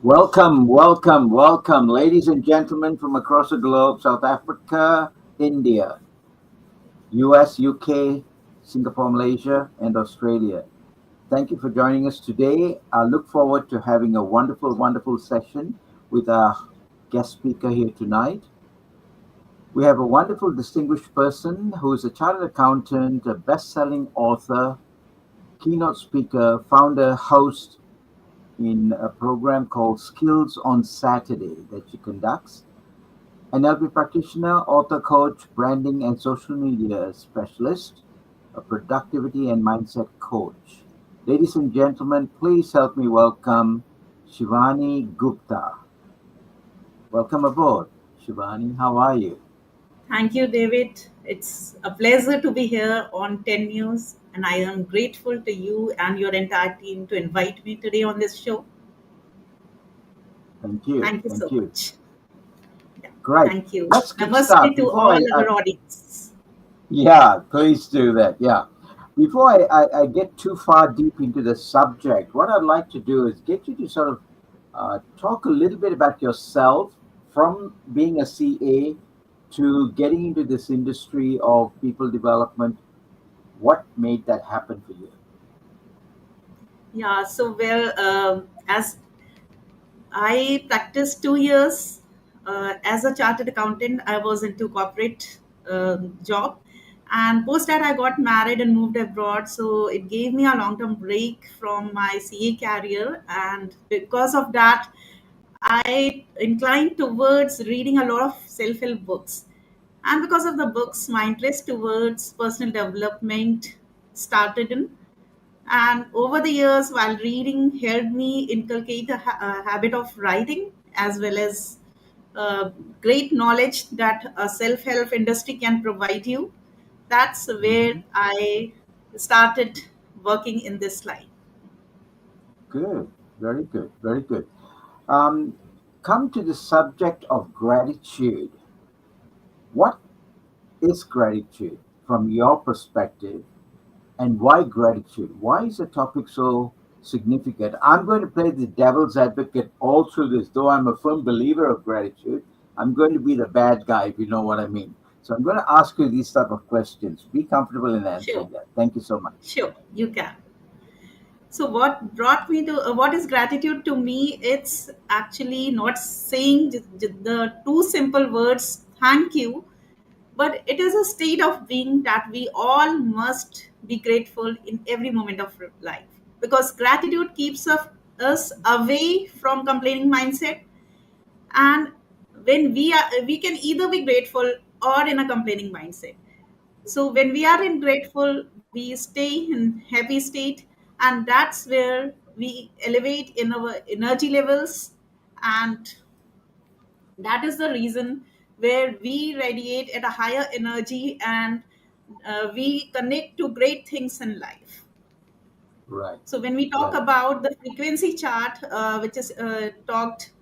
Welcome, welcome, welcome, ladies and gentlemen from across the globe, South Africa, India, US, UK, Singapore, Malaysia, and Australia. Thank you for joining us today. I look forward to having a wonderful, wonderful session with our guest speaker here tonight. We have a wonderful, distinguished person who is a chartered accountant, a best selling author, keynote speaker, founder, host in a program called Skills on Saturday that she conducts. An NLP practitioner, author, coach, branding and social media specialist, a productivity and mindset coach. Ladies and gentlemen, please help me welcome Shivani Gupta. Welcome aboard, Shivani. How are you? Thank you, David. It's a pleasure to be here on 10 News, and I am grateful to you and your entire team to invite me today on this show. Thank you. Thank you Thank so you. much. Yeah, Great. thank you. Let's kickstart. Namaste to all our audience. Yeah, please do that. Yeah. Before I get too far deep into the subject, what I'd like to do is get you to sort of talk a little bit about yourself from being a CA to getting into this industry of people development. What made that happen for you? Yeah, as I practiced 2 years as a chartered accountant. I was into corporate job, and post that I got married and moved abroad. So it gave me a long term break from my CA career, and because of that, I inclined towards reading a lot of self help books. And because of the books, my interest towards personal development started in. And over the years, while reading helped me inculcate a habit of writing, as well as great knowledge that a self-help industry can provide you. That's where Hmm. I started working in this line. Good, very good, very good. Um, Come to the subject of gratitude. What is gratitude from your perspective? And why gratitude? Why is the topic so significant? I'm going to play the devil's advocate all through this, though I'm a firm believer of gratitude. I'm going to be the bad guy, if you know what I mean. So I'm going to ask you these type of questions. Be comfortable in Sure, answering that. Thank you so much. sure, you can. So what brought me to what is gratitude to me? It's actually not saying the two simple words thank you, but it is a state of being that we all must be grateful in every moment of life, because gratitude keeps us away from complaining mindset. And when we can either be grateful or in a complaining mindset. So when we are in grateful, we stay in happy state, and that's where we elevate in our energy levels, and that is the reason where we radiate at a higher energy, and we connect to great things in life. Right, So when we talk right. about the frequency chart, which is talked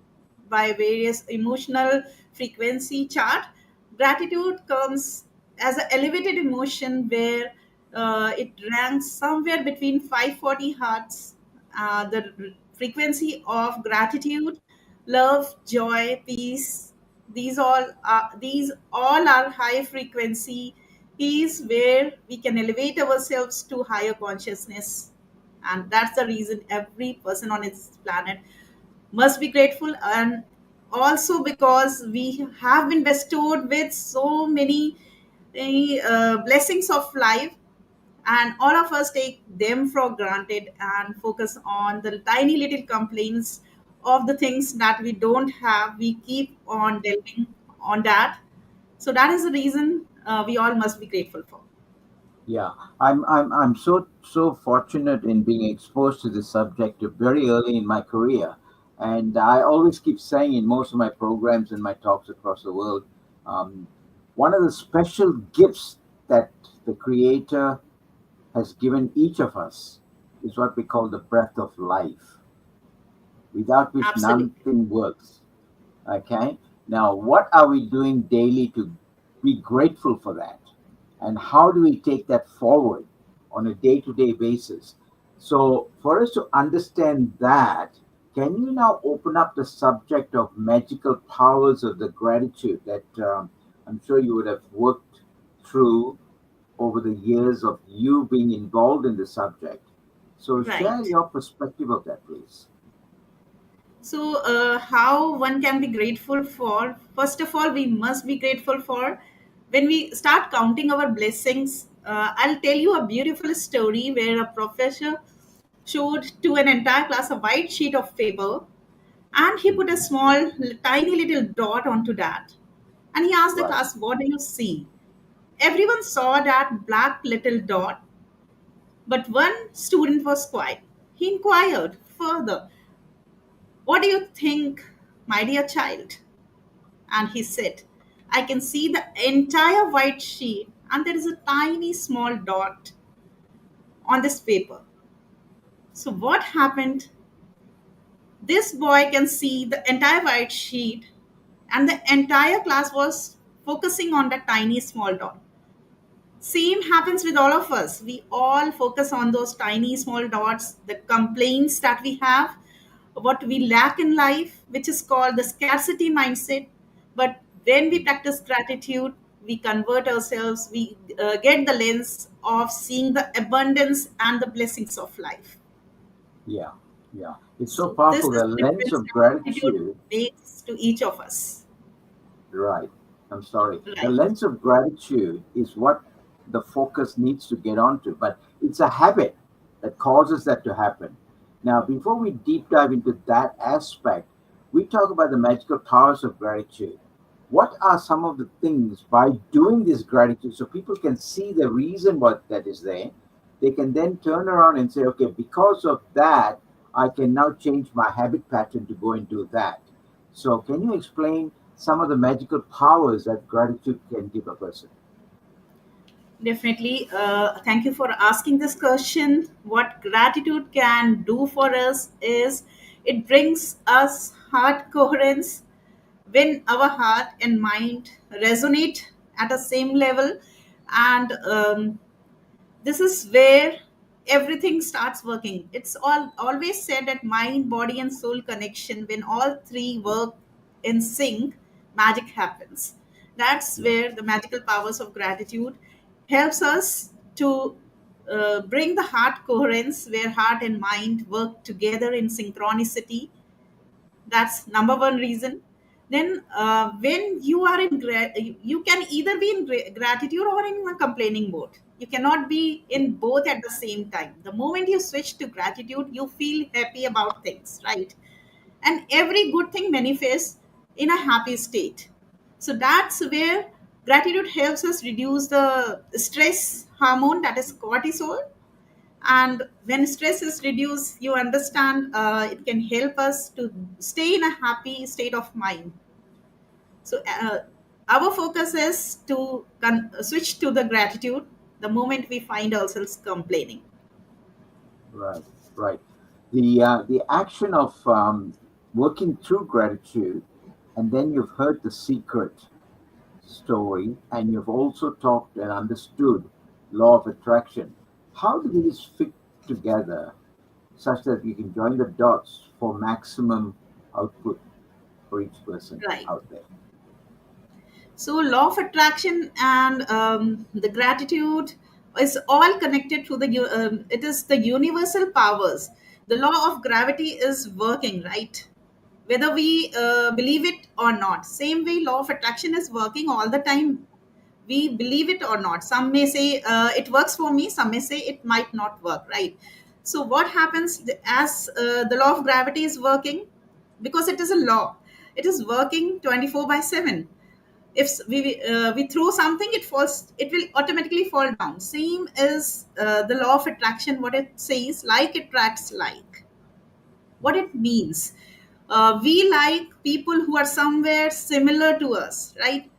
by various emotional frequency chart, gratitude comes as an elevated emotion where it ranks somewhere between 540 hertz. The frequency of gratitude, love, joy, peace, these all are high frequency is where we can elevate ourselves to higher consciousness. And that's the reason every person on this planet must be grateful. And also because we have been bestowed with so many blessings of life, and all of us take them for granted and focus on the tiny little complaints of the things that we don't have. We keep on delving on that. So that is the reason we all must be grateful for. Yeah, I'm so fortunate in being exposed to this subject very early in my career, and I always keep saying in most of my programs and my talks across the world, um, one of the special gifts that the Creator has given each of us is what we call the breath of life, without which Absolutely. nothing works. Okay. Now, what are we doing daily to be grateful for that? And how do we take that forward on a day to day basis? So, for us to understand that, Can you now open up the subject of magical powers of the gratitude that I'm sure you would have worked through over the years of you being involved in the subject? So share Right. your perspective of that, please. So, how one can be grateful for? First of all, we must be grateful for when we start counting our blessings. I'll tell you a beautiful story where a professor showed to an entire class a white sheet of paper, and he put a Mhm. small, tiny little dot onto that. And he asked the Right. class, "What do you see?" Everyone saw that black little dot, but one student was quiet. He inquired further, "What do you think, my dear child?" And he said, "I can see the entire white sheet, and there is a tiny small dot on this paper." So, what happened? This boy can see the entire white sheet, and the entire class was focusing on the tiny small dot. Same happens with all of us. We all focus on those tiny small dots, the complaints that we have, what we lack in life, which is called the scarcity mindset. But when we practice gratitude, we convert ourselves, we get the lens of seeing the abundance and the blessings of life. Yeah. Yeah. It's so So, this powerful. is The the lens difference of that gratitude gratitude. makes to each of us. Right. I'm sorry. The Right. lens of gratitude is what the focus needs to get onto, but it's a habit that causes that to happen. Now, before we deep dive into that aspect, we talk about the magical powers of gratitude. What are some of the things by doing this gratitude so people can see the reason what that is there? They can then turn around and say, okay, because of that, I can now change my habit pattern to go and do that. So, can you explain some of the magical powers that gratitude can give a person? Definitely. Thank you for asking this question. What gratitude can do for us is it brings us heart coherence when our heart and mind resonate at the same level, and this is where everything starts working. It's all always said that mind, body, and soul connection. When all three work in sync, magic happens. That's Yeah, where the magical powers of gratitude helps us to bring the heart coherence, where heart and mind work together in synchronicity. That's number one reason. Then when you are in you can either be in gratitude or in a complaining mode. You cannot be in both at the same time. The moment you switch to gratitude, you feel happy about things, right? And every good thing manifests in a happy state. So that's where gratitude helps us reduce the stress hormone, that is cortisol. And when stress is reduced, you understand, it can help us to stay in a happy state of mind. So our focus is to switch to the gratitude the moment we find ourselves complaining. right, right. The action of working through gratitude, and then you've heard the secret story, and you've also talked and understood law of attraction. How do these fit together such that you can join the dots for maximum output for each person Right. out there? So, law of attraction and the gratitude is all connected to the. It is the universal powers. The law of gravity is working, right? Whether we believe it or not. Same way, law of attraction is working all the time. We believe it or not. Some may say it works for me. Some may say it might not work, right? So, what happens as the law of gravity is working? Because it is a law. It is working 24/7. If we throw something, it falls, it will automatically fall down. Same is the law of attraction. What it says, like attracts like. What it means, we like people who are somewhere similar to us, right?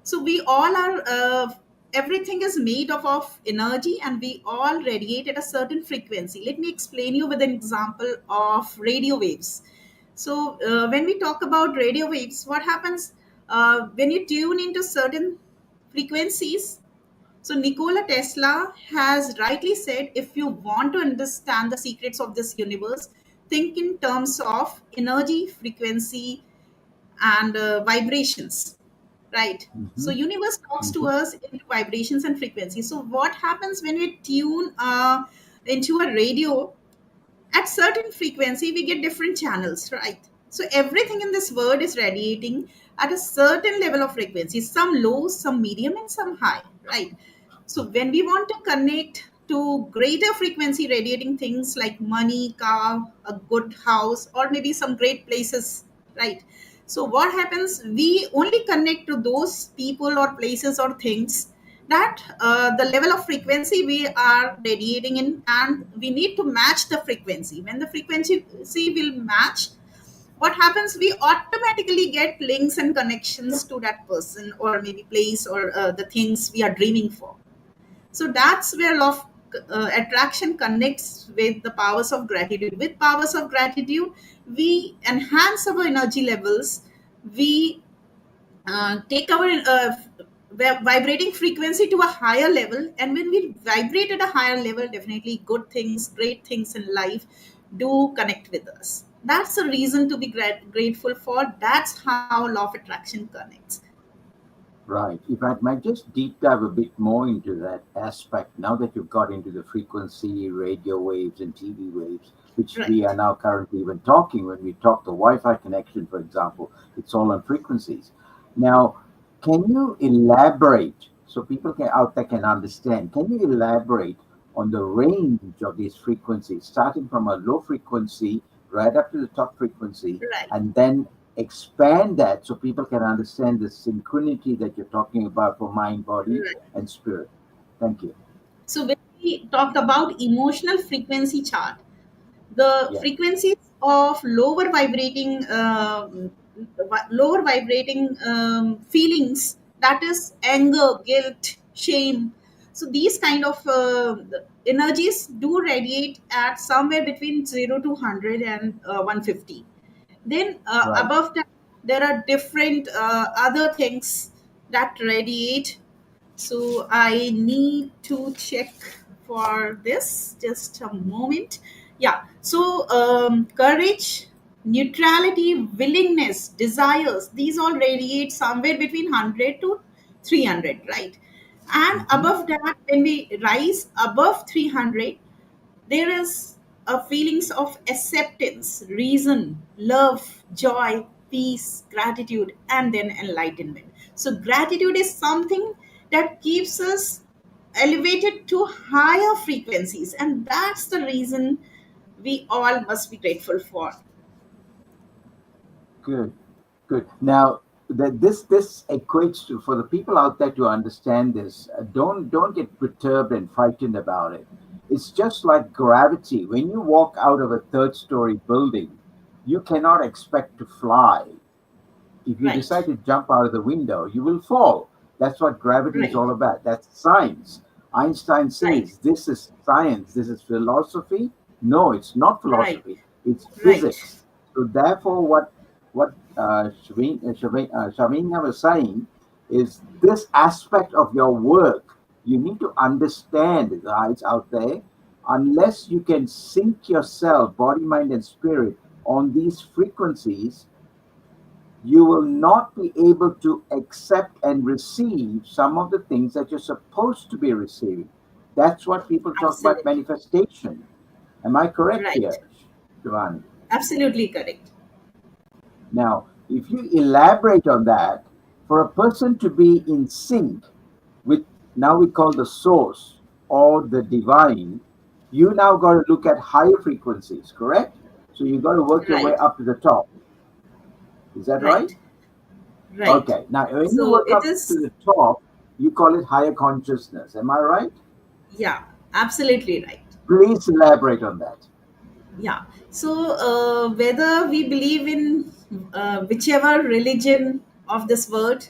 So we all are, everything is made of energy, and we all radiate at a certain frequency. Let me explain you with an example of radio waves. So when we talk about radio waves, what happens when you tune into certain frequencies? So Nikola Tesla has rightly said, if you want to understand the secrets of this universe, think in terms of energy, frequency, and vibrations, right? So Hmm. universe talks to Hmm. us in vibrations and frequencies. So what happens when we tune into a radio at certain frequency, we get different channels, right? So everything in this world is radiating at a certain level of frequency, some low, some medium, and some high, right? So when we want to connect to greater frequency radiating things like money, car, a good house, or maybe some great places, right? So what happens, we only connect to those people or places or things that the level of frequency we are radiating in, and we need to match the frequency. When the frequency will match, what happens, we automatically get links and connections to that person or maybe place or the things we are dreaming for. So that's where law of attraction connects with the powers of gratitude. With powers of gratitude, we enhance our energy levels. We take our vibrating frequency to a higher level, and when we vibrate at a higher level, definitely good things, great things in life do connect with us. That's a reason to be grateful for. That's how law of attraction connects. Right. If I might just deep dive a bit more into that aspect, now that you've got into the frequency, radio waves, and TV waves, which we are Right. now currently even talking when we talk the Wi Fi connection, for example, it's all on frequencies. Now, can you elaborate so people out there can understand? Can you elaborate on the range of these frequencies, starting from a low frequency right up to the top frequency, Right. and then expand that so people can understand the synchronity that you're talking about for mind, body, Right. and spirit? Thank you. So when we talk about emotional frequency chart, the Yeah, frequencies of lower vibrating feelings, that is anger, guilt, shame. So these kind of energies do radiate at somewhere between 0 to 100 and 150. Then right. above that, there are different other things that radiate. So I need to check for this. Just a moment. Yeah. So courage, neutrality, willingness, desires, these all radiate somewhere between 100 to 300, right? And Hmm. above that, when we rise above 300, there is a feelings of acceptance, reason, love, joy, peace, gratitude, and then enlightenment. So gratitude is something that keeps us elevated to higher frequencies, and that's the reason we all must be grateful for. Good, good. Now, this equates to, for the people out there to understand this. Don't get perturbed and frightened about it. It's just like gravity. When you walk out of a third-story building, you cannot expect to fly. If you decide Right, to jump out of the window, you will fall. That's what gravity is right, all about. That's science. Einstein right, says this is science, this is philosophy. No, it's not right, philosophy. It's right, physics. So therefore, what Shavina was saying is this aspect of your work. You need to understand, guys out there. Unless you can sync yourself, body, mind, and spirit on these frequencies, you will not be able to accept and receive some of the things that you're supposed to be receiving. That's what people talk about absolutely, manifestation. Am I correct right, here, Shivani? absolutely correct, Now, if you elaborate on that, for a person to be in sync with, now we call the source or the divine, you now got to look at higher frequencies, correct? So you got to work your way right, up to the top. Is that right? right, right. Okay. Now, when you So work it up to is, the top, you call it higher consciousness. Am I right? yeah, absolutely right. Please elaborate on that. Yeah. So whether we believe in whichever religion of this world,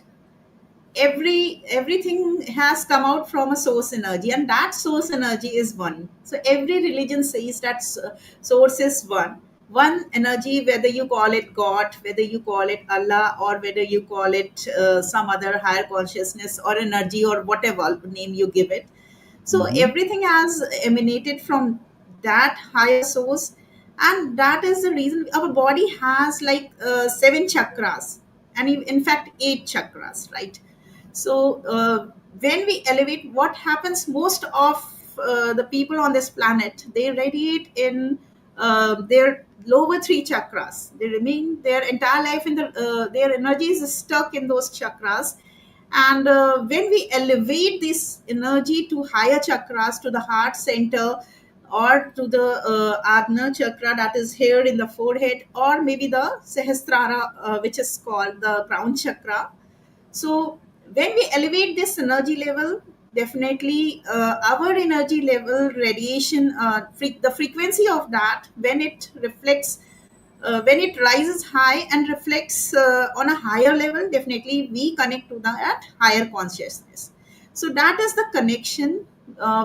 everything has come out from a source energy, and that source energy is one. So every religion says that source is one energy, whether you call it god, whether you call it Allah, or whether you call it some other higher consciousness or energy or whatever name you give it. So Hmm. everything has emanated from that higher source, And that is the reason our body has like seven chakras, and in fact eight chakras, right? So when we elevate, what happens, most of the people on this planet, they radiate in their lower three chakras. They remain their entire life in their energy is stuck in those chakras. And when we elevate this energy to higher chakras, to the heart center, or to the Agna chakra, that is here in the forehead, or maybe the Sahasrara, which is called the crown chakra. So when we elevate this energy level, definitely our energy level radiation, the frequency of that, when it reflects, when it rises high and reflects on a higher level, definitely we connect to that higher consciousness. So that is the connection.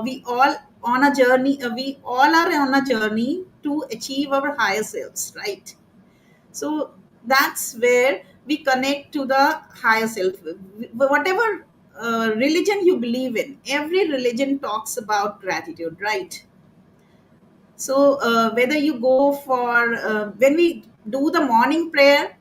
We all on a journey, we all are on a journey to achieve our higher selves, right? So that's where we connect to the higher self. Whatever religion you believe in, every religion talks about gratitude, right? So whether you go for when we do the morning prayer,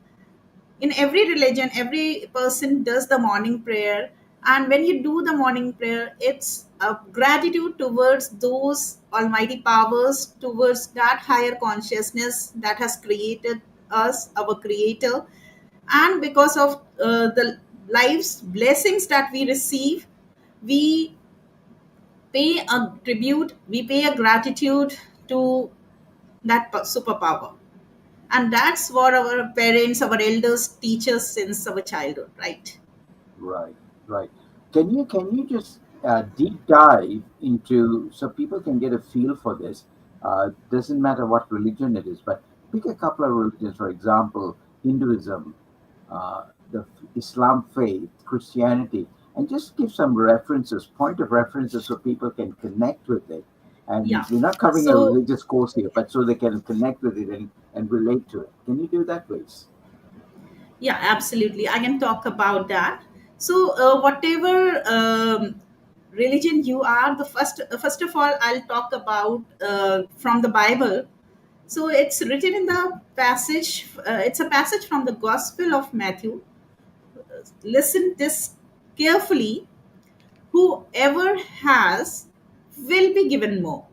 in every religion every person does the morning prayer. And when you do the morning prayer, it's a gratitude towards those almighty powers, towards that higher consciousness that has created us, our creator. And because of the life's blessings that we receive, we pay a tribute, we pay a gratitude to that superpower. And that's what our parents, our elders teach us since our childhood, right? Right, right. Can you just deep dive into so people can get a feel for this? Doesn't matter what religion it is, but pick a couple of religions, for example, Hinduism, the Islam faith, Christianity, and just give some references, point of references, so people can connect with it. And Yeah. we're not covering a So religious course here, but so they can connect with it and relate to it. Can you do that, please? yeah, absolutely, I can talk about that. So whatever religion you are, the first of all, I'll talk about from the Bible. So it's written in the passage. It's a passage from the Gospel of Matthew. Listen this carefully. Whoever has will be given more,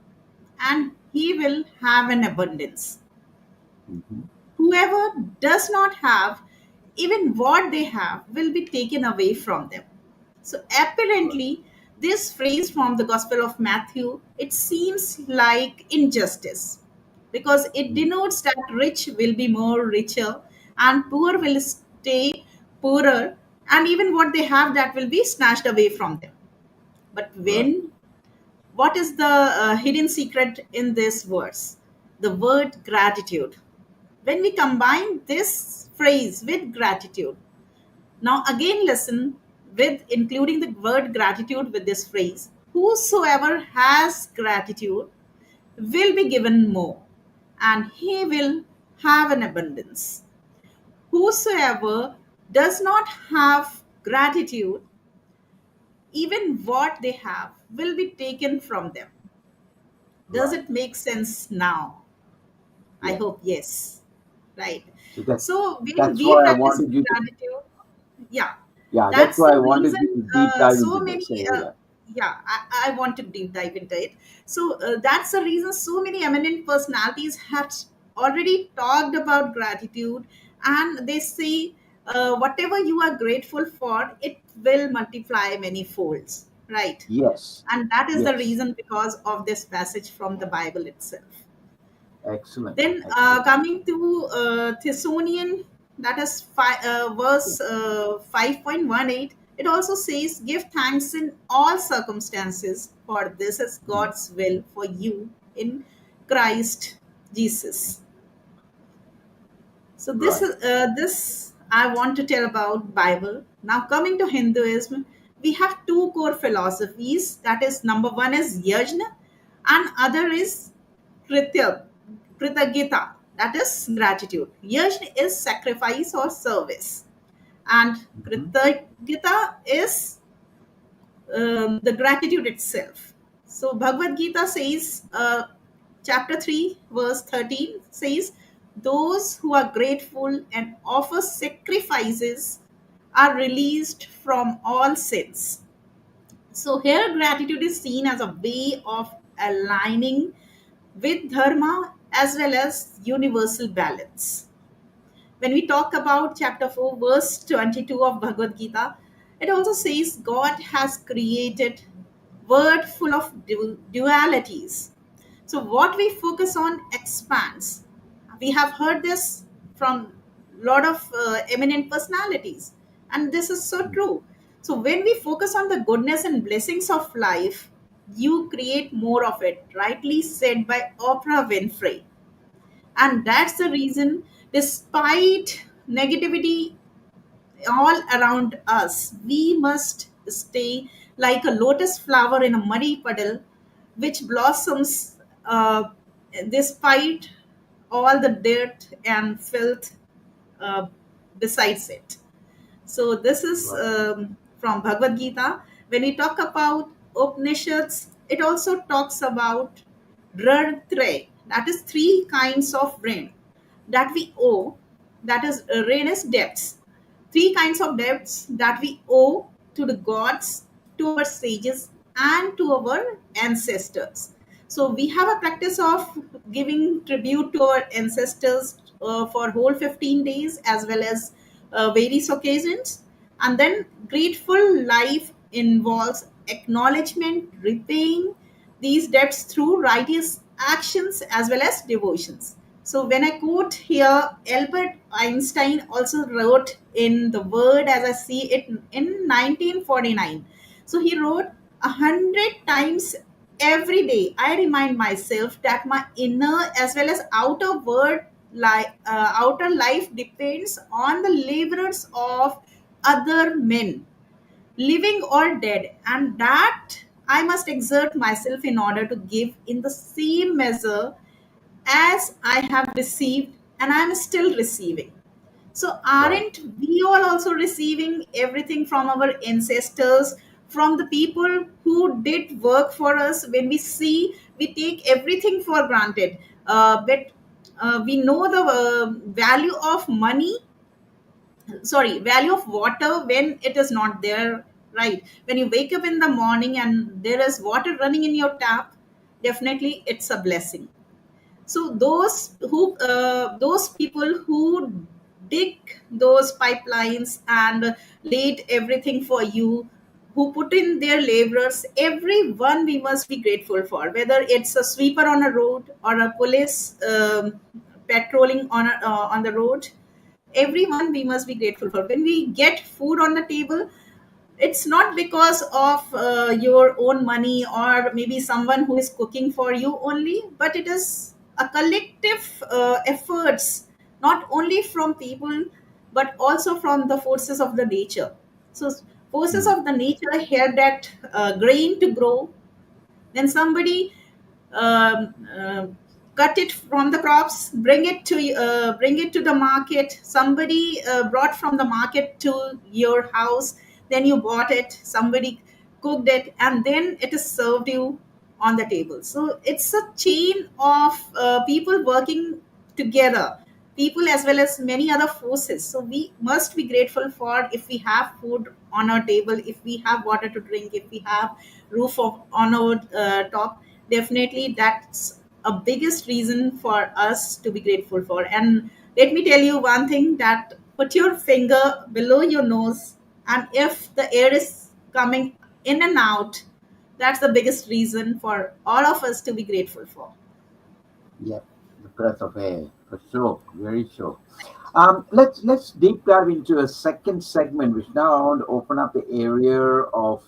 and he will have an abundance. Hmm. Whoever does not have, even what they have will be taken away from them. So Right. apparently, this phrase from the Gospel of Matthew, it seems like injustice, because it Mm. denotes that rich will be more richer and poor will stay poorer, and even what they have, that will be snatched away from them. But Right. when, what is the hidden secret in this verse? The word gratitude. When we combine this phrase with gratitude, now again listen, with including the word gratitude with this phrase, whosoever has gratitude will be given more, and he will have an abundance. Whosoever does not have gratitude, even what they have will be taken from them. Does Right. it make sense now? I Yeah. hope yes. Right. So that So when that's we why I practice wanted you to. gratitude, yeah, Yeah, that's that's why the I wanted you reason to deep dive so into many, this area. yeah, I want to deep dive into it. So that's the reason so many eminent personalities had already talked about gratitude. And they say whatever you are grateful for, it will multiply many folds, right? Yes. And that is the Yes. reason, because of this passage from the Bible itself. Excellent. Then Excellent. coming to Thessalonian, that is verse 5.18, it also says, "Give thanks in all circumstances, for this is Mm. God's will for you in Christ Jesus." So Right. this I want to tell about Bible. Now coming to Hinduism, we have two core philosophies. That is, number one is Yajna, and other is Kritya, Kritagita. That is gratitude. Yajna is sacrifice or service, and Hmm. Kritagita is the gratitude itself. So Bhagavad Gita says. chapter 3, verse 13 says, those who are grateful and offer sacrifices are released from all sins. So here gratitude is seen as a way of aligning with dharma as well as universal balance. When we talk about chapter 4, verse 22 of Bhagavad Gita, it also says God has created world full of dualities. So what we focus on expands. We have heard this from a lot of eminent personalities, and this is so true. So when we focus on the goodness and blessings of life, you create more of it, rightly said by Oprah Winfrey. And that's the reason, despite negativity all around us, we must stay like a lotus flower in a muddy puddle which blossoms despite all the dirt and filth uh, besides it. So this is Right. from Bhagavad Gita. When we talk about Upanishads, it also talks about Rartre, that is three kinds of rain that we owe. That is rain is debts. Three kinds of debts that we owe to the gods, to our sages, and to our ancestors. So we have a practice of giving tribute to our ancestors for whole 15 days as well as various occasions. And then grateful life involves acknowledgement, repaying these debts through righteous actions as well as devotions. So when I quote here, Albert Einstein also wrote in The Word as I See It in 1949. So he wrote, 100 times every day I remind myself that my inner as well as outer life depends on the laborers of other men, living or dead, and that I must exert myself in order to give in the same measure as I have received and I am still receiving. So, Right. aren't we all also receiving everything from our ancestors, from the people who did work for us? When we see, we take everything for granted. But we know the value of money, sorry, value of water when it is not there, right? When you wake up in the morning and there is water running in your tap, definitely it's a blessing. So those people who dig those pipelines and laid everything for you, who put in their laborers, everyone we must be grateful for, whether it's a sweeper on a road or a police patrolling on the road. Everyone we must be grateful for. When we get food on the table, it's not because of your own money or maybe someone who is cooking for you only, but it is a collective efforts, not only from people but also from the forces of the nature. So forces Mm. of the nature help that grain to grow. Then somebody um, uh, cut it from the crops, bring it to the market. Somebody brought from the market to your house, then you bought it. Somebody cooked it, and then it is served you on the table. So it's a chain of people working together, people as well as many other forces. So we must be grateful for, if we have food on our table, if we have water to drink, if we have on our top, definitely that's a biggest reason for us to be grateful for. And let me tell you one thing, that put your finger below your nose, and if the air is coming in and out, that's the biggest reason for all of us to be grateful for. Yep. The breath of air, for sure. Very sure. Let's deep dive into a second segment, which now I want to open up the area of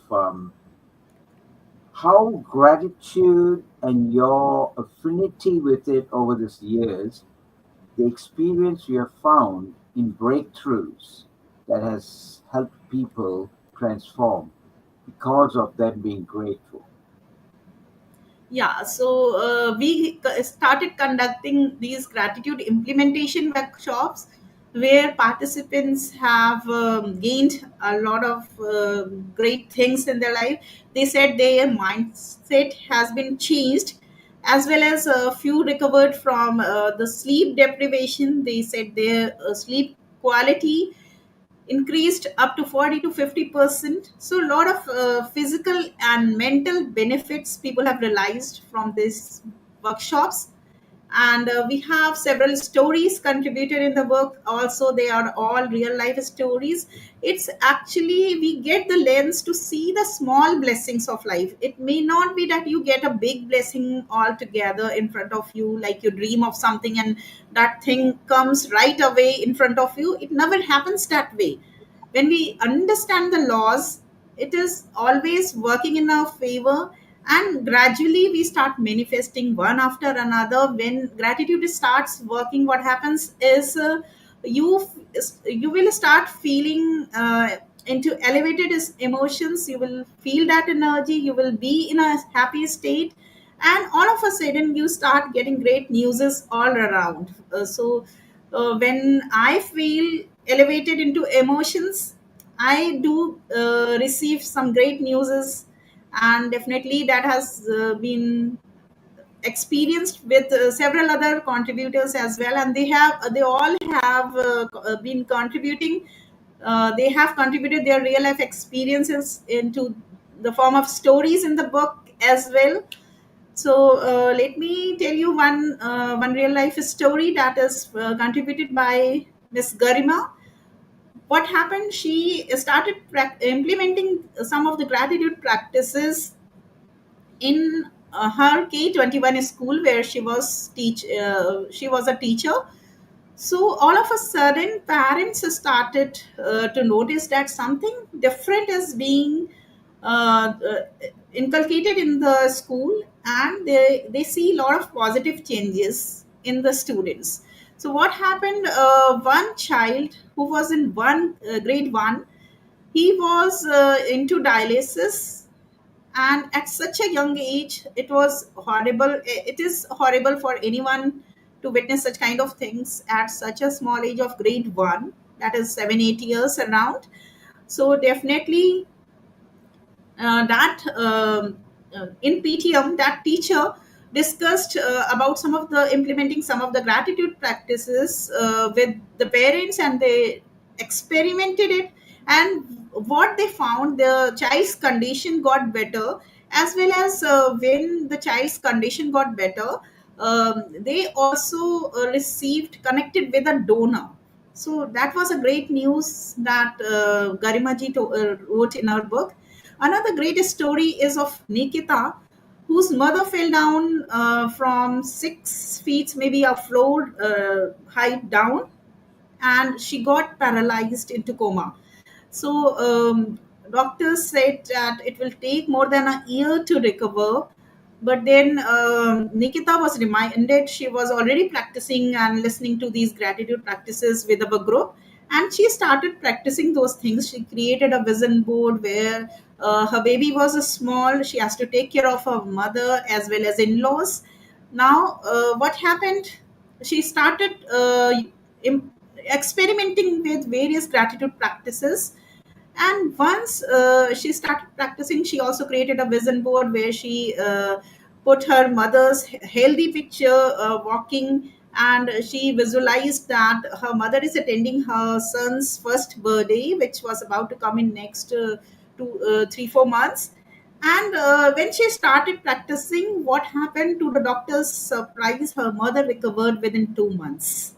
how gratitude and your affinity with it over these years, the experience you have found in breakthroughs that has helped people transform because of them being grateful. Yeah, so we started conducting these gratitude implementation workshops where participants have gained a lot of great things in their life. They said their mindset has been changed as well as a few recovered from the sleep deprivation. They said their sleep quality increased up to 40 to 50%. So a lot of physical and mental benefits people have realized from these workshops. And we have several stories contributed in the book. Also, they are all real life stories. It's actually, we get the lens to see the small blessings of life. It may not be that you get a big blessing altogether in front of you, like you dream of something and that thing comes right away in front of you. It never happens that way. When we understand the laws, it is always working in our favor, and gradually we start manifesting one after another. When gratitude starts working, what happens is you you will start feeling into elevated emotions. You will feel that energy, you will be in a happy state, and all of a sudden you start getting great newses all around. When I feel elevated into emotions, I do receive some great newses, and definitely that has been experienced with several other contributors as well, and they all have been contributing. They have contributed their real life experiences into the form of stories in the book as well. So let me tell you one real life story that is contributed by Miss Garima. What happened? She started implementing some of the gratitude practices in her K-21 school where she was a teacher. So all of a sudden, parents started to notice that something different is being inculcated in the school, and they see a lot of positive changes in the students. So what happened? One child who was in grade one, he was into dialysis, and at such a young age it was horrible. It is horrible for anyone to witness such kind of things at such a small age of grade 1, that is 7 8 years around. So definitely that in PTM, that teacher discussed about some of the implementing some of the gratitude practices with the parents, and they experimented it. And what they found, the child's condition got better, as well as when the child's condition got better, they also received connected with a donor. So that was a great news that Garimaji wrote in our book. Another great story is of Nikita, whose mother fell down from 6 feet, maybe a floor height down, and she got paralyzed into coma. So doctors said that it will take more than a year to recover. But then Nikita was reminded, she was already practicing and listening to these gratitude practices with our group, and she started practicing those things. She created a vision board where her baby was small. She has to take care of her mother as well as in-laws. Now, what happened? She started experimenting with various gratitude practices, and once she started practicing, she also created a vision board where she put her mother's healthy picture walking, and she visualized that her mother is attending her son's first birthday, which was about to come in next 3 4 months. And when she started practicing, what happened? To the doctor's surprise, her mother recovered within 2 months.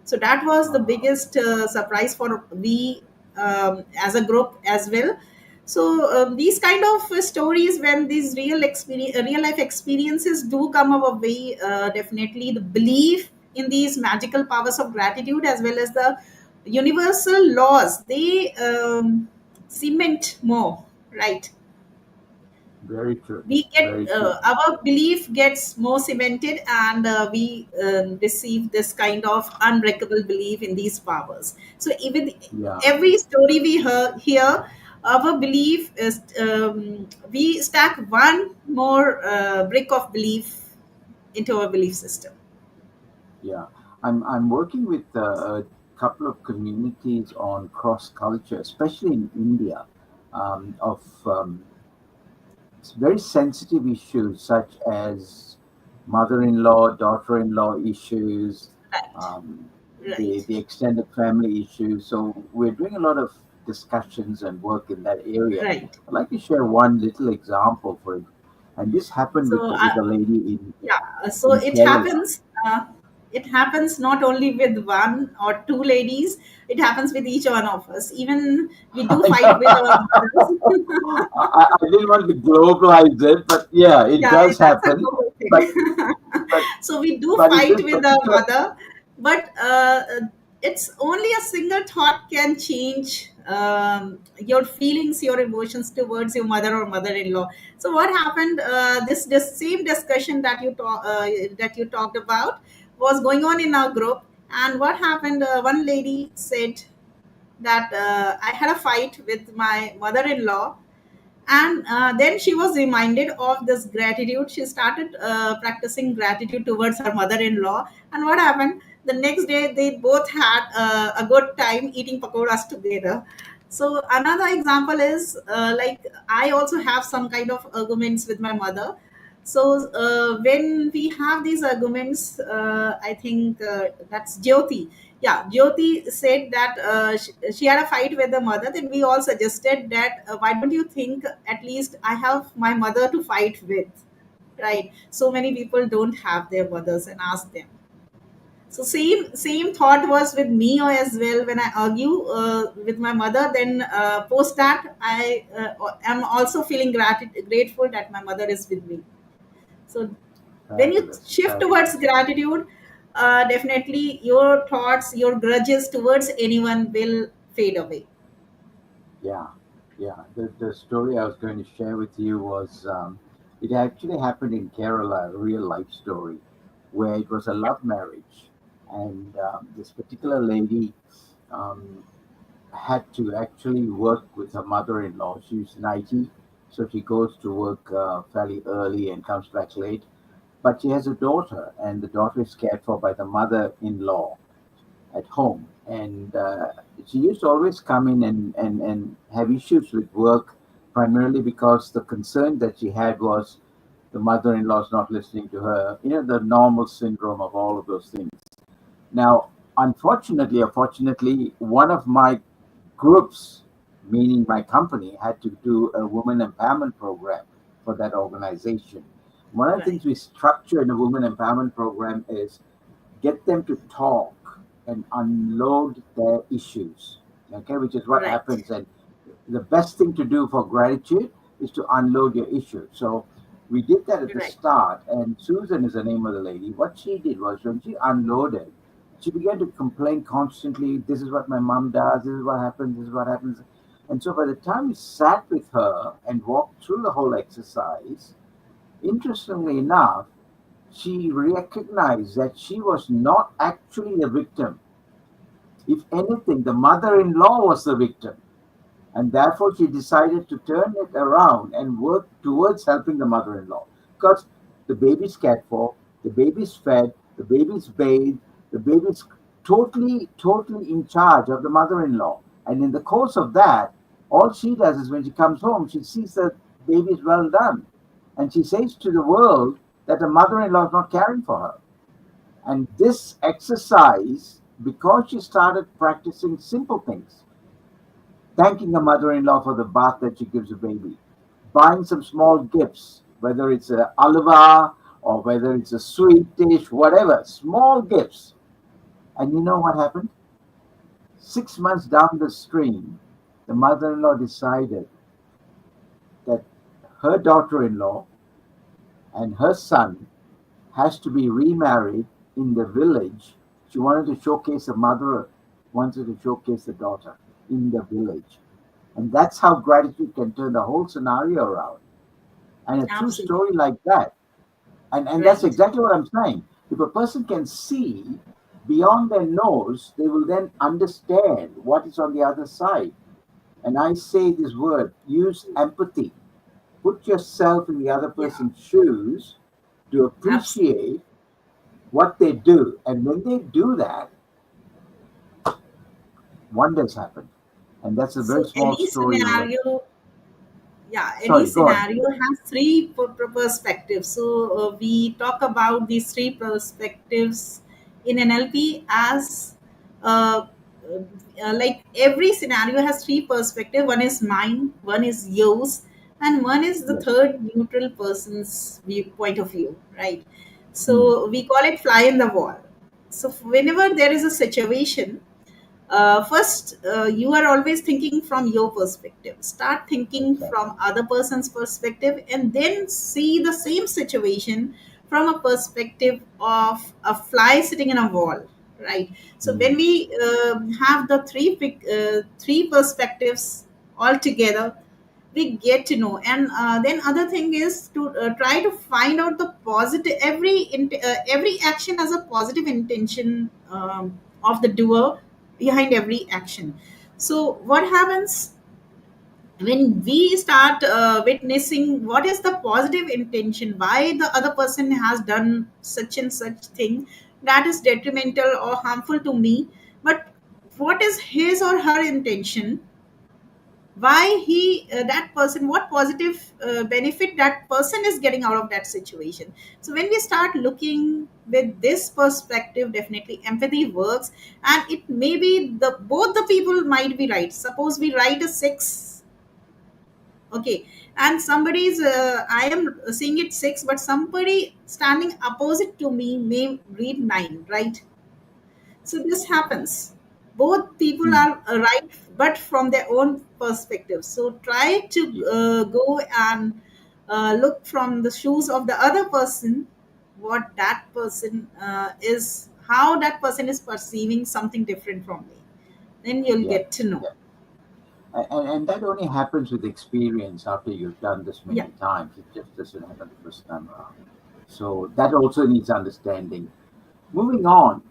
So that was the Wow. biggest surprise for we as a group as well. So these kind of stories, when these real life experiences do come our way, definitely the belief in these magical powers of gratitude as well as the universal laws, they cement more, right? Very true. We get Very true. our belief gets more cemented, and we receive this kind of unbreakable belief in these powers. So even Yeah. every story we hear, our belief is, we stack one more brick of belief into our belief system. Yeah. I'm working with a couple of communities on cross culture, especially in India, of very sensitive issues such as mother-in-law, daughter-in-law issues, Right. um, Right. the extended family issues. So we're doing a lot of discussions and work in that area. Right. I'd like to share one little example for it, and this happened So with a lady yeah, so in it Kerala. happens. It happens not only with one or two ladies. It happens with each one of us. Even we do fight with our mothers. I didn't want to globalize it, but yeah, it Yeah, does that's a happen. global But thing. but So we do but in fight this with our particular, mother, but it's only a single thought can change your feelings, your emotions towards your mother or mother-in-law. So what happened? This same discussion that you talked about was going on in our group, and what happened? One lady said that I had a fight with my mother-in-law, and then she was reminded of this gratitude. She started practicing gratitude towards her mother-in-law, and what happened, the next day they both had a good time eating pakoras together. So another example is like I also have some kind of arguments with my mother. So when we have these arguments, I think that's Jyoti. Yeah, Jyoti said that she had a fight with the mother. Then we all suggested that why don't you think at least I have my mother to fight with, right? So many people don't have their mothers, and ask them. So same thought was with me or as well. When I argue with my mother, then post that I am also feeling grateful that my mother is with me. So when you fabulous, shift towards fabulous. gratitude, definitely your thoughts, your grudges towards anyone will fade away. Yeah, yeah. The story I was going to share with you was it actually happened in Kerala, a real life story, where it was a love marriage, and this particular lady um, had to actually work with her mother-in-law. She's 90, so she goes to work fairly early and comes back late. But she has a daughter, and the daughter is cared for by the mother-in-law at home. And she used to always come in and have issues with work, primarily because the concern that she had was the mother-in-law is not listening to her. You know, the normal syndrome of all of those things. Now, unfortunately or fortunately, one of my groups, meaning my company, had to do a women empowerment program for that organization. One of the Right, things we structure in a women empowerment program is get them to talk and unload their issues, okay, which is what right, happens. And the best thing to do for gratitude is to unload your issue. So we did that at the right, start, and Susan is the name of the lady. What she did was when she unloaded, she began to complain constantly. This is what my mom does. This is what happens. This is what happens. And so by the time we sat with her and walked through the whole exercise, interestingly enough, she recognized that she was not actually the victim. If anything, the mother in law was the victim. And therefore, she decided to turn it around and work towards helping the mother in law. Because the baby's cared for, the baby's fed, the baby's bathed, the baby's totally in charge of the mother in law. And in the course of that, all she does is when she comes home, she sees that baby is well done. And she says to the world that the mother in law is not caring for her. And this exercise, because she started practicing simple things, thanking her mother-in-law for the bath that she gives the baby, buying some small gifts, whether it's a alva or whether it's a sweet dish, whatever, small gifts. And you know what happened? 6 months down the stream, the mother-in-law decided that her daughter-in-law and her son has to be remarried in the village. She wanted to showcase the mother, wanted to showcase the daughter in the village. And that's how gratitude can turn the whole scenario around. And a true absolutely. story like that. And that's Right, exactly what I'm saying. If a person can see beyond their nose, they will then understand what is on the other side. And I say this word, use empathy. Put yourself in the other yeah, person's shoes to absolutely. appreciate what they do. And when they do that, wonders happen. And that's a very So small story over. yeah, any Sorry, go on, scenario please. has three perspectives. So we talk about these three perspectives in NLP as uh, like every scenario has three perspectives. One is mine, one is yours, and one is the Yes. third neutral person's point of view, right? Hmm. So we call it fly in the wall. So whenever there is a situation, first you are always thinking from your perspective. Start thinking from Exactly. other person's perspective, and then see the same situation from a perspective of a fly sitting in a wall, right? So when Hmm. we have the three perspectives all together, we get to know. And then other thing is to try to find out the positive. Every action has a positive intention of the doer behind every action. So what happens when we start witnessing what is the positive intention, why the other person has done such and such thing that is detrimental or harmful to me, but what is his or her intention, why he that person, what positive benefit that person is getting out of that situation. So when we start looking with this perspective, definitely empathy works. And it may be the both the people might be right. Suppose we write a 6, okay, and somebody's I am seeing it 6, but somebody standing opposite to me may read 9, right? So this happens. Both people Hmm. are right, but from their own perspective. So try to Yes. go and look from the shoes of the other person, what that person is, how that person is perceiving something different from me. Then you'll Yeah. get to know. Yeah. And that only happens with experience after you've done this Yeah. many times. It just doesn't happen the first time around. So that also needs understanding. Moving on,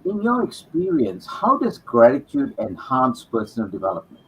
in your experience, how does gratitude enhance personal development?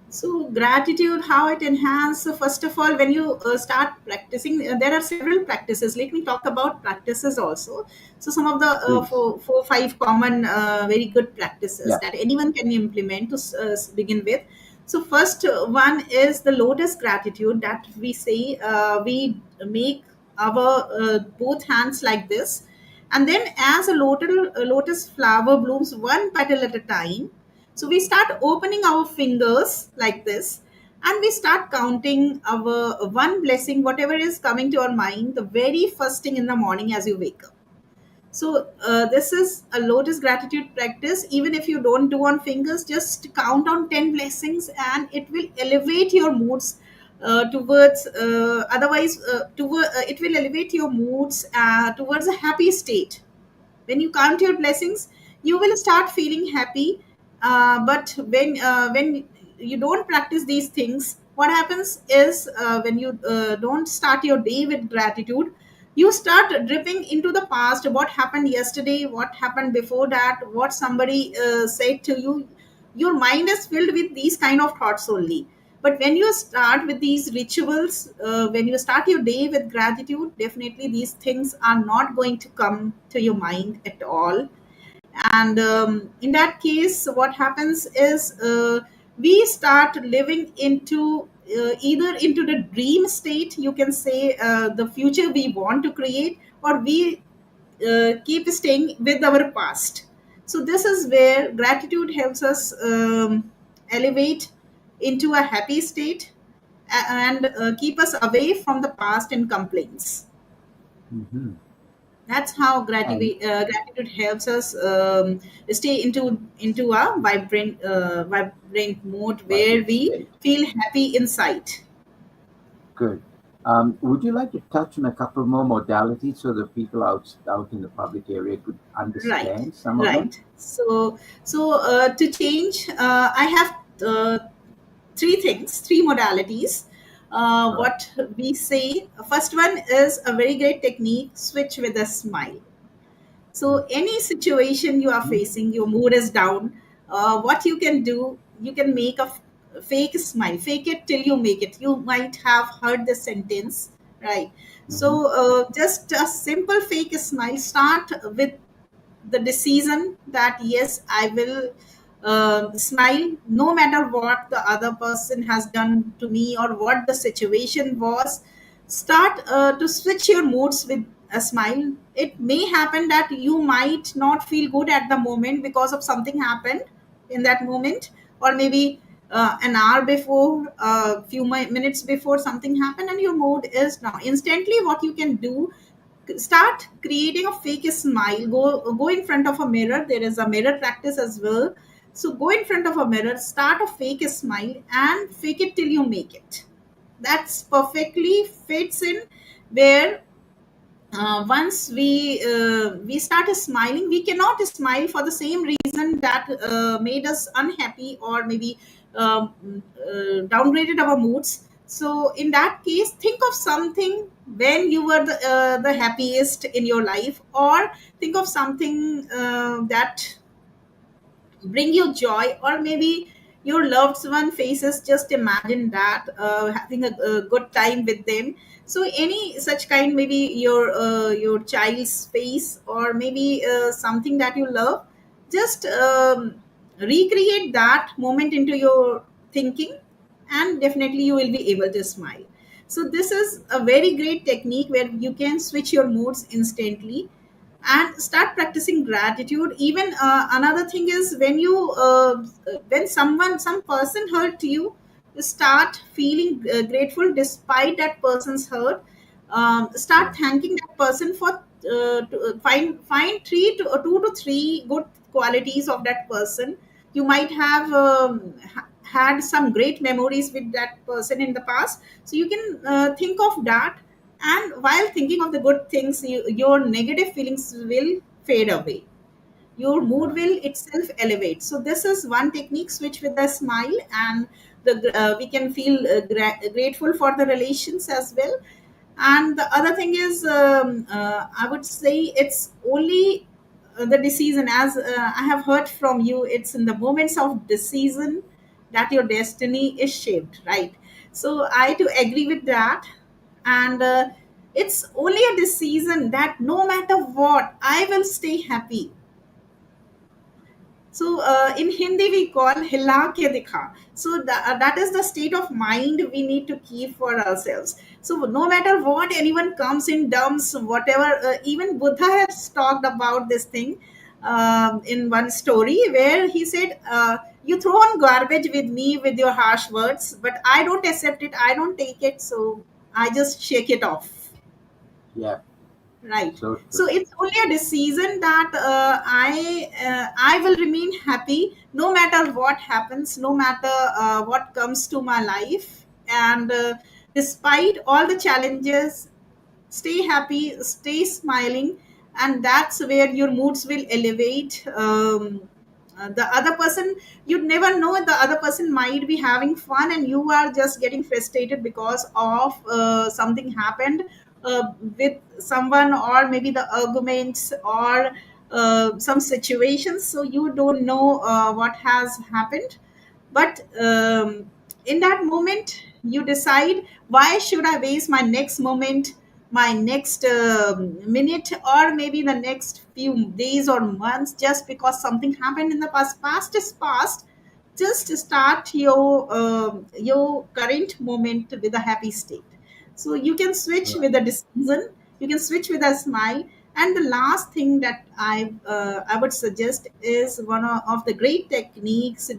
So gratitude, how it enhances. So first of all, when you start practicing, there are several practices. Let me talk about practices also. So some of the Please. four, five common, very good practices Yeah. that anyone can implement to begin with. So first one is the lotus gratitude that we say. We make our both hands like this, and then as a lotus flower blooms one petal at a time, so we start opening our fingers like this, and we start counting our one blessing, whatever is coming to our mind, the very first thing in the morning as you wake up. So this is a lotus gratitude practice. Even if you don't do on fingers, just count on 10 blessings, and it will elevate your moods towards. Otherwise, it will elevate your moods towards a happy state. When you count your blessings, you will start feeling happy. But when you don't practice these things, what happens is when you don't start your day with gratitude, you start dripping into the past, what happened yesterday, what happened before that, what somebody said to you. Your mind is filled with these kind of thoughts only. But when you start with these rituals, when you start your day with gratitude, definitely these things are not going to come to your mind at all. And in that case, what happens is we start living into either into the dream state, you can say, the future we want to create, or we keep staying with our past. So this is where gratitude helps us elevate into a happy state, and keep us away from the past and complaints. Hmm. That's how And gratitude helps us stay into a vibrant mode where vibrant we state. feel happy inside. Good. Would you like to touch on a couple more modalities so the people out in the public area could Right, understand some of them? right. So to change, I have three things, three modalities. Right. What we say, first one is a very great technique: switch with a smile. So any situation you are Mm-hmm. facing, your mood is down, what you can do, you can make a fake smile. Fake it till you make it. You might have heard the sentence, right? Mm-hmm. So just a simple fake smile. Start with the decision that yes, I will smile no matter what the other person has done to me or what the situation was. Start to switch your moods with a smile. It may happen that you might not feel good at the moment because of something happened in that moment, or maybe an hour before, a few minutes before something happened, and your mood is now instantly. What you can do, start creating a fake smile. Go in front of a mirror. There is a mirror practice as well. So go in front of a mirror, start a fake smile, and fake it till you make it. That's perfectly fits in where once we start smiling, we cannot smile for the same reason that made us unhappy, or maybe downgraded our moods. So in that case, think of something when you were the happiest in your life, or think of something that bring you joy, or maybe your loved one faces. Just imagine that having a good time with them. So any such kind, maybe your child's face, or maybe something that you love, just recreate that moment into your thinking, and definitely you will be able to smile. So this is a very great technique where you can switch your moods instantly and start practicing gratitude. Even another thing is, when some person hurt you, start feeling grateful despite that person's hurt. Yeah. Start thanking that person for find two to three good qualities of that person. You might have had some great memories with that person in the past, so you can think of that. And while thinking of the good things, your negative feelings will fade away. Your mood Yeah. will itself elevate. So this is one technique: switch with a smile, and we can feel grateful for the relations as well. And the other thing is, I would say, it's only the decision. As I have heard from you, it's in the moments of decision that your destiny is shaped, right? So I do agree with that. And it's only a decision that no matter what, I will stay happy. So in Hindi we call hila ke dikha. So that is the state of mind we need to keep for ourselves. So no matter what anyone comes in dumps, whatever, even Buddha has talked about this thing in one story where he said, "You throw on garbage with me with your harsh words, but I don't accept it. I don't take it. So I just shake it off." Yeah. Right. So true. So it's only a decision that I will remain happy no matter what happens, no matter what comes to my life, and despite all the challenges, stay happy, stay smiling, and that's where your moods will elevate. The other person, you never know, the other person might be having fun and you are just getting frustrated because of something happened with someone, or maybe the arguments, or some situations. So you don't know what has happened, but in that moment you decide, why should I waste my next moment, my next minute, or maybe the next few days or months, just because something happened in the past. Past is past. Just start your current moment with a happy state. So you can switch Right. with a decision, you can switch with a smile. And the last thing that I would suggest is one of the great techniques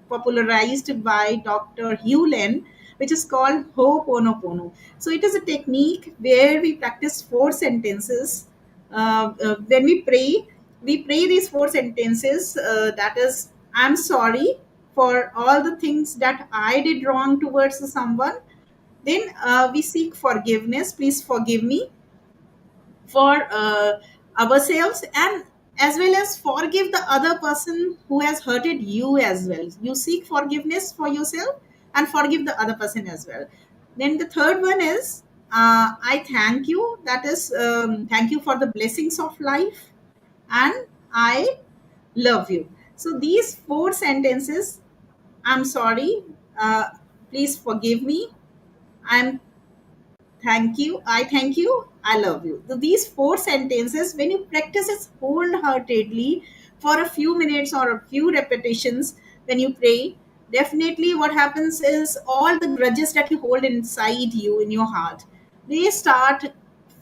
popularized by Dr. Hewlin, which is called Ho'oponopono. So it is a technique where we practice four sentences. When we pray these four sentences. That is, I'm sorry for all the things that I did wrong towards someone. Then we seek forgiveness. Please forgive me for ourselves, and as well as forgive the other person who has hurted you as well. You seek forgiveness for yourself and forgive the other person as well. Then the third one is, I thank you. That is, thank you for the blessings of life, and I love you. So these four sentences: I'm sorry, uh, please forgive me, I'm thank you, I thank you, I love you. So these four sentences, when you practice it wholeheartedly for a few minutes or a few repetitions when you pray, definitely what happens is all the grudges that you hold inside you in your heart, they start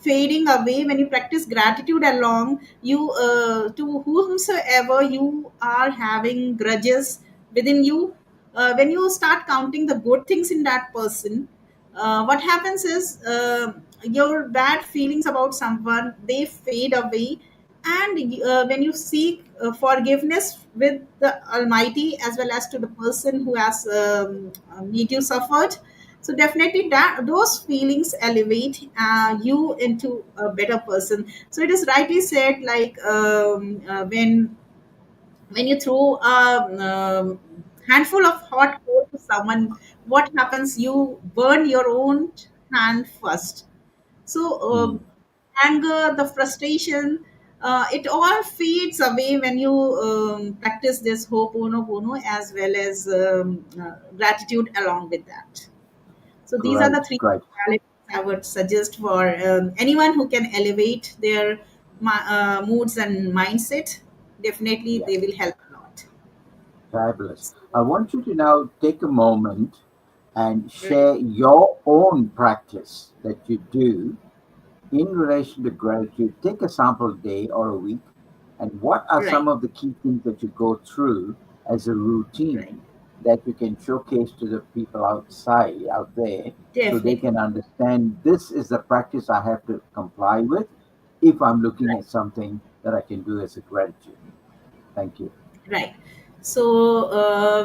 fading away when you practice gratitude along you, to whomsoever you are having grudges within you. When you start counting the good things in that person, what happens is, your bad feelings about someone, they fade away. And when you seek forgiveness with the almighty as well as to the person who has made you suffered, so definitely that those feelings elevate you into a better person. So it is rightly said, like, when you throw a handful of hot coal to someone, what happens? You burn your own hand first. So Mm. anger, the frustration, it all fades away when you practice this ho'oponopono as well as gratitude along with that. So these are Great, the three great. modalities I would suggest for anyone who can elevate their moods and mindset. Definitely, Yeah, they will help a lot. fabulous. I want you to now take a moment and Right, share your own practice that you do in relation to gratitude. Take a sample day or a week, and what are right, some of the key things that you go through as a right. routine that you can showcase to the people outside, out there, so they Definitely. can understand this is the practice I have to comply with if I'm looking at something that I can do as a gratitude. Thank you. Right. So,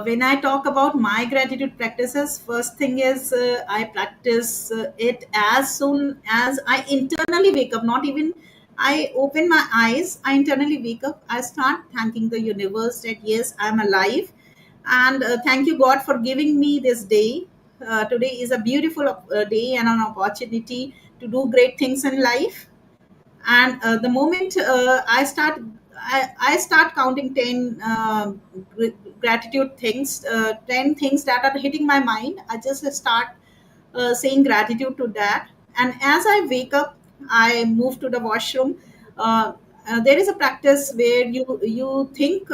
when I talk about my gratitude practices, first thing is, I practice it as soon as I internally wake up. Not even I open my eyes, I internally wake up. I start thanking the universe that yes, I'm alive, and thank you God for giving me this day. Today is a beautiful day and an opportunity to do great things in life. And the moment I start counting 10 gratitude things, 10 things that are hitting my mind, I just start saying gratitude to that. And as I wake up, I move to the washroom. There is a practice where you think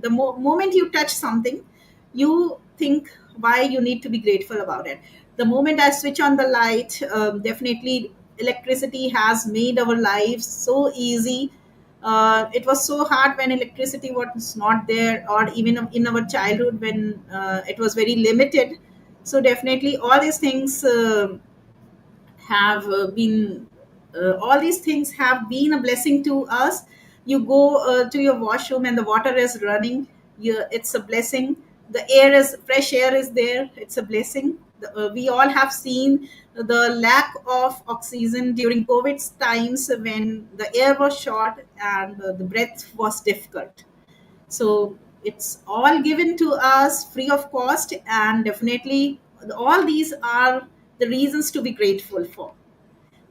moment you touch something, you think why you need to be grateful about it. The moment I switch on the light, definitely electricity has made our lives so easy. It was so hard when electricity was not there, or even in our childhood when it was very limited. So definitely all these things have been all these things have been a blessing to us. You go to your washroom and the water is running, it's a blessing. The air is fresh air is there, it's a blessing. We all have seen the lack of oxygen during covid times when the air was short and the breath was difficult. So it's all given to us free of cost, and definitely all these are the reasons to be grateful for.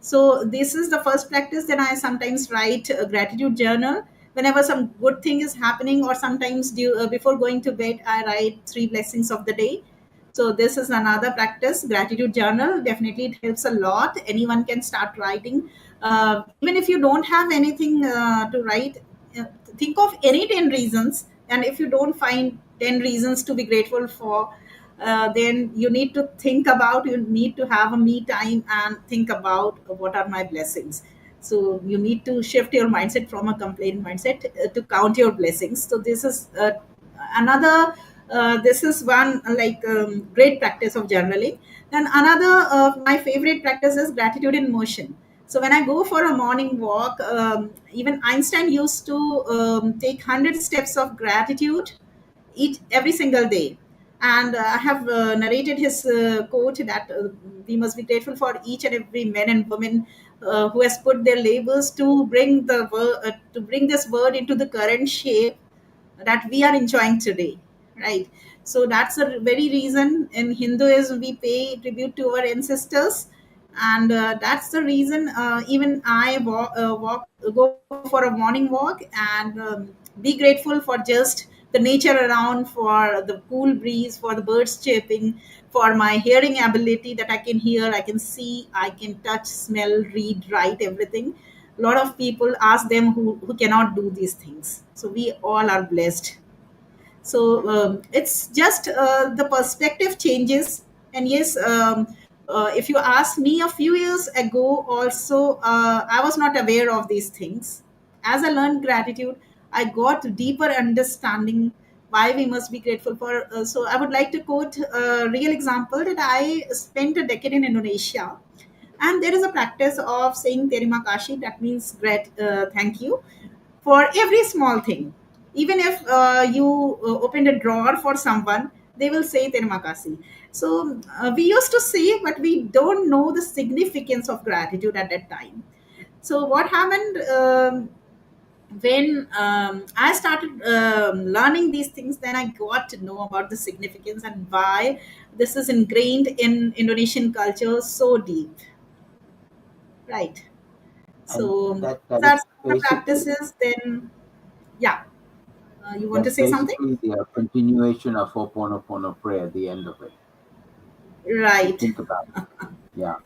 So this is the first practice. Then I sometimes write a gratitude journal whenever some good thing is happening, or sometimes before going to bed I write three blessings of the day. So this is another practice, gratitude journal. Definitely it helps a lot. Anyone can start writing. Even if you don't have anything to write, uh, think of any 10 reasons, and if you don't find 10 reasons to be grateful for, then you need to think about, you need to have a me time and think about what are my blessings. So you need to shift your mindset from a complaint mindset to count your blessings. So this is another this is one great practice of journaling. Then another my favorite practice is gratitude in motion. So when I go for a morning walk, even Einstein used to take 100 steps of gratitude each every single day. And I have narrated his quote that we must be grateful for each and every man and woman who has put their labors to bring to bring this world into the current shape that we are enjoying today, right? So that's the very reason in Hinduism we pay tribute to our ancestors. And that's the reason even I go for a morning walk and be grateful for just the nature around, for the cool breeze, for the birds chirping, for my hearing ability that I can hear, I can see, I can touch, smell, read, write, everything. a lot of people ask them who cannot do these things. So we all are blessed. So it's just the perspective changes. And yes, if you ask me a few years ago also, I was not aware of these things. As I learned gratitude, I got deeper understanding why we must be grateful for. So I would like to quote a real example that I spent a decade in Indonesia, and there is a practice of saying terima kasih, that means thank you, for every small thing. Even if you opened a drawer for someone, they will say terima kasih. So we used to say, but we don't know the significance of gratitude at that time. So what happened, when I started learning these things, then I got to know about the significance and why this is ingrained in Indonesian culture so deep, right? And So that these is are some of the basically practices. Then, yeah, you want to that's say something? basically the continuation of Ho'oponopono prayer at the end of it. If you Right. think about it, yeah.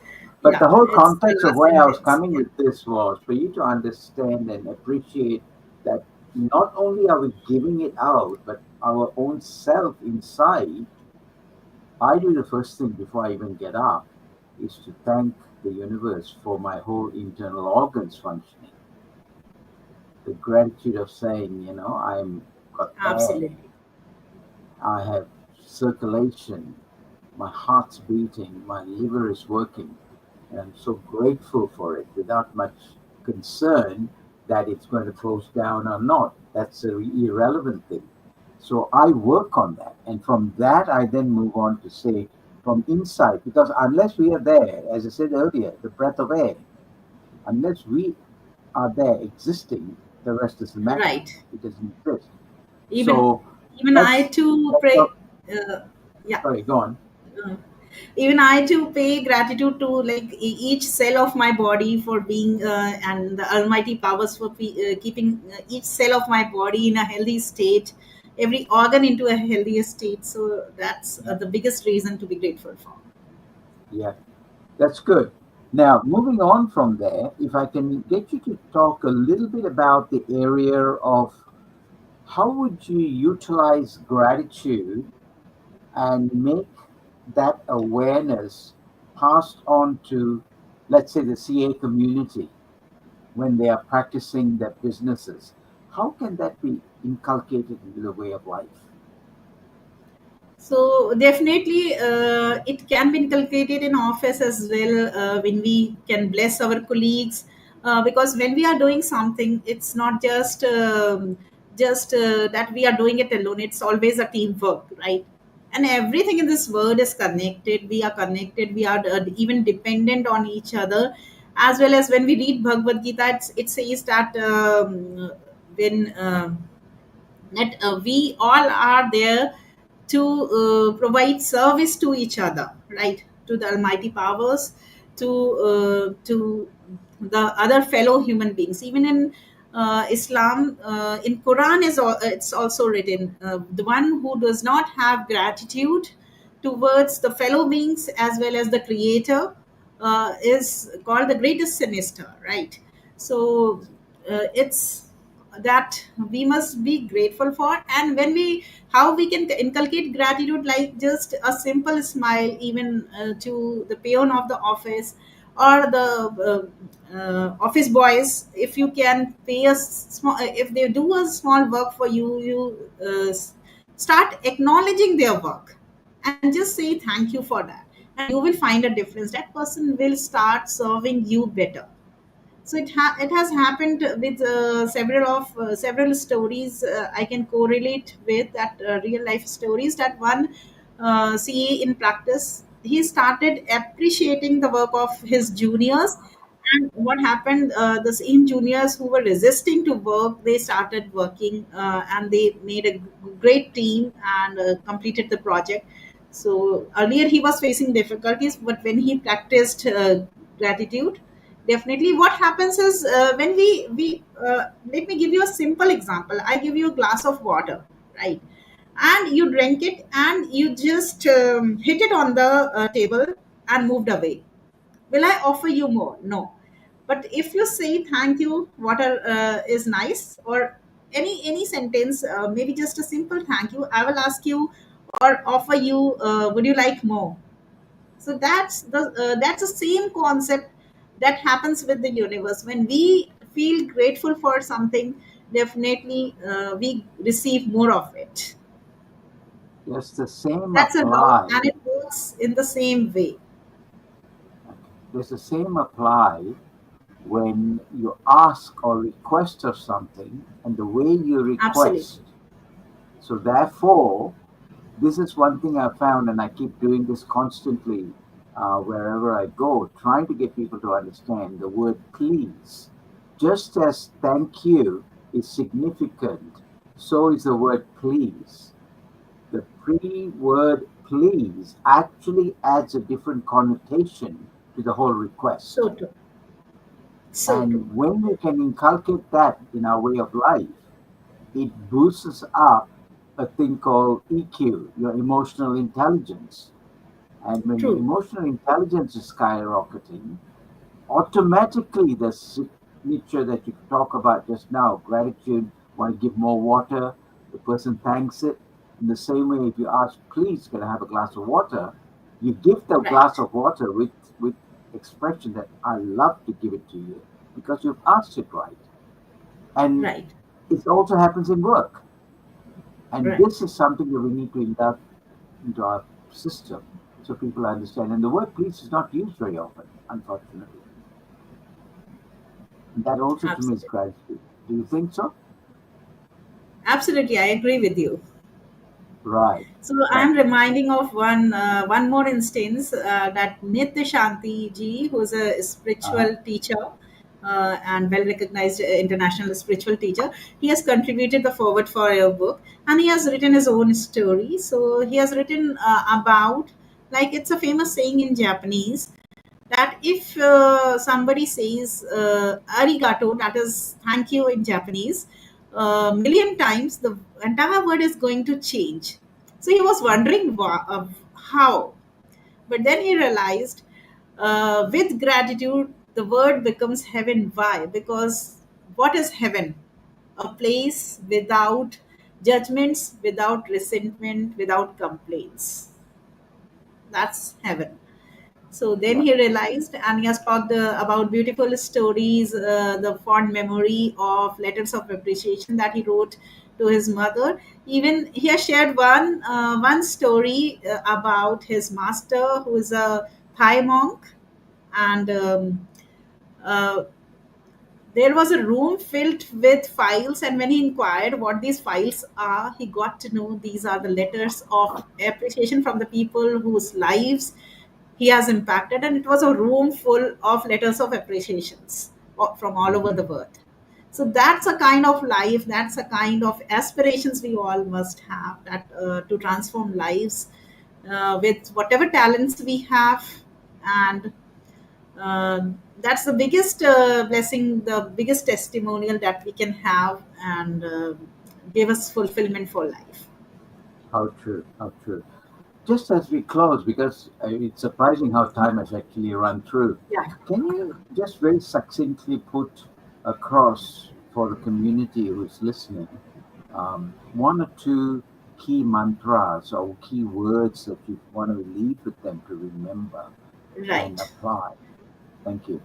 But the Yeah, whole it's the context of last where I was sentence. coming Yeah, with this was for you to understand and appreciate that not only are we giving it out, but our own self inside. I do the first thing before I even get up is to thank the universe for my whole internal organs functioning. The gratitude of saying, I'm got air, absolutely. I have circulation, my heart's beating, my liver is working, and I'm so grateful for it without much concern that it's going to close down or not. That's an irrelevant thing. So I work on that. And from that, I then move on to say from inside, because unless we are there, as I said earlier, the breath of air, unless we are there existing, the rest doesn't matter. Right. It doesn't exist. Even So even I too that's pray. a, Yeah. sorry, go on. Uh, Even I too pay gratitude to like each cell of my body for being and the almighty powers for keeping each cell of my body in a healthy state, every organ into a healthier state. So that's Yeah, the biggest reason to be grateful for. yeah, that's good. Now, moving on from there, if I can get you to talk a little bit about the area of how would you utilize gratitude and make that awareness passed on to, let's say, the CA community when they are practicing their businesses? How can that be inculcated into the way of life? So definitely, it can be inculcated in office as well, when we can bless our colleagues. Because when we are doing something, it's not just that we are doing it alone. It's always a teamwork, right? And everything in this world is connected. We are connected. We are even dependent on each other, as well as when we read Bhagavad Gita, it says that when that we all are there to provide service to each other, right? To the almighty powers, to the other fellow human beings. Even in Islam, in Quran it's also written, the one who does not have gratitude towards the fellow beings as well as the creator is called the greatest sinister, right? So it's that we must be grateful for. And when we, how we can inculcate gratitude, like just a simple smile, even to the peon of the office, or the office boys. If you can pay a small, if they do a small work for you, you start acknowledging their work and just say thank you for that, and you will find a difference. That person will start serving you better. So it has happened with several stories I can correlate with that, real life stories. That one CA in practice, he started appreciating the work of his juniors. And what happened, the same juniors who were resisting to work, they started working, and they made a great team and completed the project. So earlier he was facing difficulties, but when he practiced gratitude, definitely what happens is, when we let me give you a simple example. I give you a glass of water, right? And you drank it and you just hit it on the table and moved away. Will I offer you more? No. But if you say thank you, water is nice, or any sentence, maybe just a simple thank you, I will ask you or offer you, would you like more? So that's the same concept that happens with the universe. When we feel grateful for something, definitely we receive more of it. Yes, the same That's a law, apply. and it works in the same way. Does the same apply when you ask or request of something and the way you Absolutely. request? So therefore, this is one thing I've found, and I keep doing this constantly wherever I go, trying to get people to understand the word please. Just as thank you is significant, so is the word please. The pre word please actually adds a different connotation to the whole request. So true. So true. And when we can inculcate that in our way of life, it boosts up a thing called EQ, your emotional intelligence. And when your True. emotional intelligence is skyrocketing, automatically the signature that you talk about just now, gratitude, want to give more water, the person thanks it. In the same way, if you ask, please, can I have a glass of water? You give the glass Right. of water with expression that I love to give it to you because you've asked it right. And Right. it also happens in work. And Right. this is something that we need to induct into our system so people understand. And the word please is not used very often, unfortunately. And that also to me is Absolutely. gratitude. Do you think so? Absolutely, I agree with you. Right, So right. I'm reminding of one more instance, that Nitya Shanti ji, who's a Uh-huh. spiritual teacher and well recognized international spiritual teacher, he has contributed the forward for your book, and he has written his own story. So he has written about, like, it's a famous saying in Japanese, that if somebody says arigato, that is thank you in Japanese, million times, the entire word is going to change. So he was wondering how, but then he realized, with gratitude, the word becomes heaven. Why? Because what is heaven? A place without judgments, without resentment, without complaints. That's heaven. So then Right. he realized, and he has talked about beautiful stories, the fond memory of letters of appreciation that he wrote to his mother. Even he has shared one story about his master, who is a Thai monk, and uh, there was a room filled with files, and when he inquired what these files are, he got to know these are the letters of appreciation from the people whose lives he has impacted. And it was a room full of letters of appreciations from all over Hmm. the world. So that's a kind of life, that's a kind of aspirations we all must have, that to transform lives with whatever talents we have. And that's the biggest blessing, the biggest testimonial that we can have, and give us fulfillment for life. How true, how true. Just as we close, because it's surprising how time has actually run through, Yeah. can you just very succinctly put across for the community who's listening one or two key mantras or key words that you want to leave with them to remember and Right. apply? Thank you.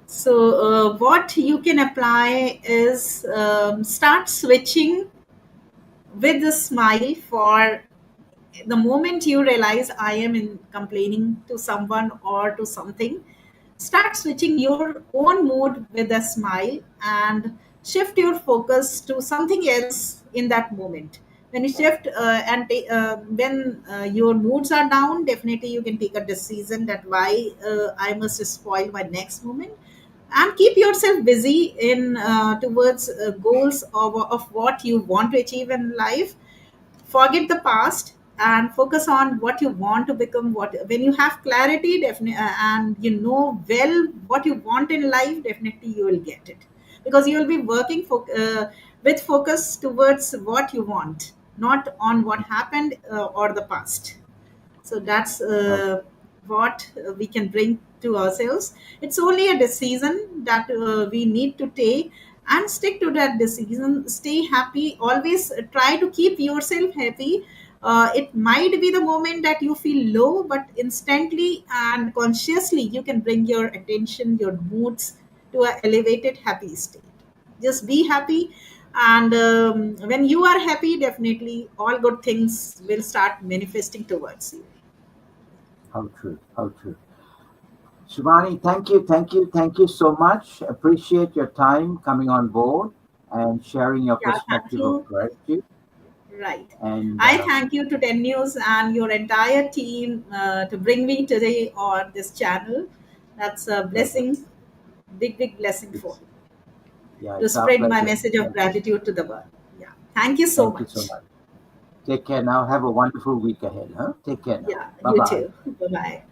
So what you can apply is, start switching with a smile. For the moment you realize I am in complaining to someone or to something, start switching your own mood with a smile, and shift your focus to something else in that moment. When you shift when your moods are down, definitely you can take a decision that why I must spoil my next moment, and keep yourself busy in towards goals of what you want to achieve in life. Forget the past and focus on what you want to become. What When you have clarity, definitely, and you know well what you want in life, definitely you will get it, because you will be working with focus towards what you want, not on what happened or the past. So that's Uh, what we can bring to ourselves. It's only a decision that we need to take and stick to that decision. Stay happy, always try to keep yourself happy. It might be the moment that you feel low, but instantly and consciously you can bring your attention, your moods to a elevated happy state. Just be happy, and when you are happy, definitely all good things will start manifesting towards you. How true. How true. Shivani, thank you so much. Appreciate your time coming on board and sharing your Yeah, thank perspective of you. gratitude. Right. And I thank you to 10 News and your entire team to bring me today on this channel. That's a pleasure. blessing, big, big blessing for It's me yeah, to it's our spread my pleasure. message of Thank you. gratitude to the world. Yeah. Thank you so Thank you so much. much. Take care now. Have a wonderful week ahead. Huh? Take care now. Yeah, Bye you bye. too. Bye bye.